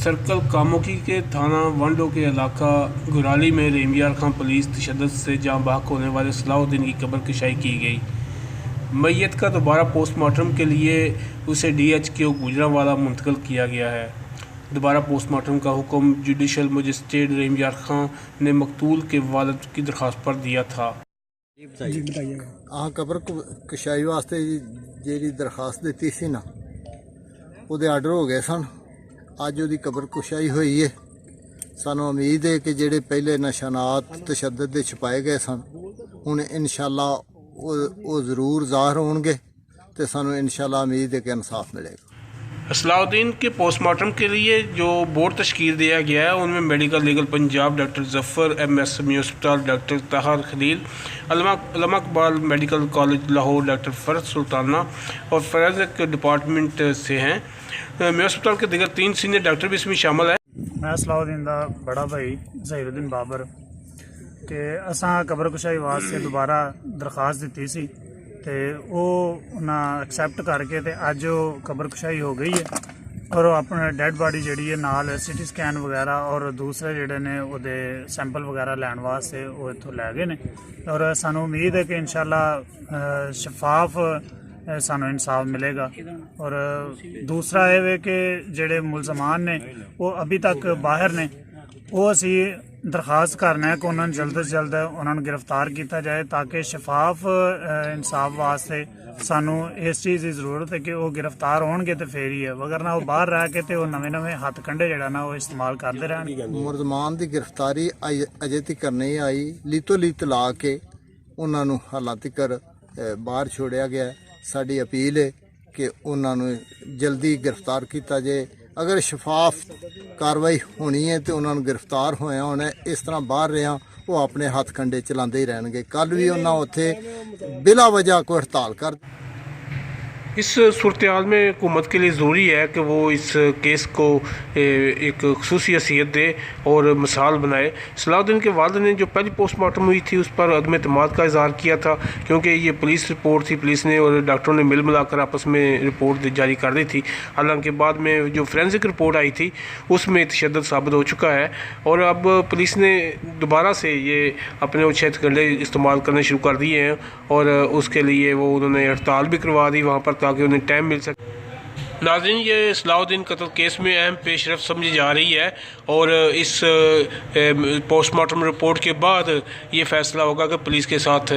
Circle कामोकी के थाना वंडो के इलाका गुराली में रेमयार खां पुलिस तशद्दुद से जाँ बहक होने वाले सलाहुद्दीन की कब्र कुशाई की गई। मैयत का दोबारा पोस्टमार्टम के लिए उसे DHQ गुजरांवाला मुंतकिल किया गया है। दोबारा पोस्टमार्टम का हुक्म जुडिशल मजिस्ट्रेट रेमयार खां ने मकतूल के वालिद की दरख्वास्त पर दिया था। कबर कुशाई वास्ते जी दरखास्त दी सी ना ਉਹਦੇ आर्डर हो गए सन। अज वो कबर कुशाई हुई है। सानू उम्मीद है कि जेडे पहले निशानात तशद्दुद दे छुपाए गए सन हुण इंशाअल्लाह वो जरूर ज़ाहिर होंगे तो सानू इंशाअल्लाह उम्मीद है कि इंसाफ मिलेगा। सलाहुद्दीन के पोस्टमार्टम के लिए जो बोर्ड तश्कील दिया गया है उनमें medical legal Punjab doctor Zafar MSME अस्पताल doctor Tahir Khalil, Allama Iqbal medical college Lahore doctor Farad Sultana और फॉरेंसिक डिपार्टमेंट से हैं। मेरे अस्पताल के दिगर 3 सीनियर डॉक्टर भी इसमें शामिल है। मैं सलाहुद्दीन का बड़ा भाई ज़हीरुद्दीन बाबर कि असां कबर कुशाई वास्ते दोबारा दरखास्त दी सी तो वो उन्हें एक्सैप्ट करके ते अज कबर कुशाई हो गई है और अपने डेड बॉडी जी नाल CT स्कैन वगैरह और दूसरे जोड़े ने वो सैंपल वगैरह लैन वास्ते वो इतों लै गए ने और सानू उम्मीद है कि इंशाअल्लाह शफाफ सानू इंसाफ मिलेगा। और दूसरा ये कि जेडे मुलजमान ने वो अभी तक बाहर ने वो असी दरखास्त करना है कि उन्होंने जल्द से जल्द उन्होंने गिरफ्तार किया जाए ताकि शफाफ इंसाफ वास्ते सानू इस चीज़ की जरूरत है कि वो गिरफ्तार होंगे तो फिर ही है, वगरना वो बाहर रह के तो नवे नवे हथ कंडे जड़ा ना वो इस्तेमाल करते रहन। मुलजमान की गिरफ्तारी अजे तक नहीं आई, लीतो लीत ला के उन्होंने हालां तक बाहर छोड़िया गया। साड़ी अपील है कि उन्होंने जल्दी गिरफ्तार किया जाए। अगर शफाफ कार्रवाई होनी है तो उन्होंने गिरफ्तार होया होना। इस तरह बाहर रहा वो अपने हथ कंडे चलाते ही रहने। कल भी उन्होंने उत्थे बिला वजह कोई हड़ताल कर। इस सूरत हाल में हुकूमत के लिए ज़रूरी है कि वो इस केस को एक ख़ुसूसी हैसियत दे और मिसाल बनाए। सलाहुद्दीन के वालिद ने जो पहली पोस्टमार्टम हुई थी उस पर अदम एतमाद का इज़हार किया था क्योंकि ये पुलिस रिपोर्ट थी, पुलिस ने और डॉक्टरों ने मिल मिलाकर आपस में रिपोर्ट जारी कर दी थी। हालांकि बाद में जो फोरेंसिक रिपोर्ट आई थी उसमें तशद्दुद साबित हो चुका है और अब पुलिस ने दोबारा से ये अपने उछेद कंडे इस्तेमाल करने शुरू कर दिए हैं और उसके लिए वो उन्होंने हड़ताल भी करवा दी वहाँ पर ताकि उन्हें टाइम मिल सके। नाज़रीन, ये सलाहुद्दीन कत्ल केस में अहम पेशरफ समझी जा रही है और इस पोस्टमार्टम रिपोर्ट के बाद ये फैसला होगा कि पुलिस के साथ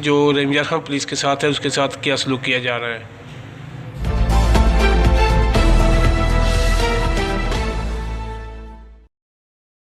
जो रेमयार खां पुलिस के साथ है उसके साथ क्या सलूक किया जा रहा है।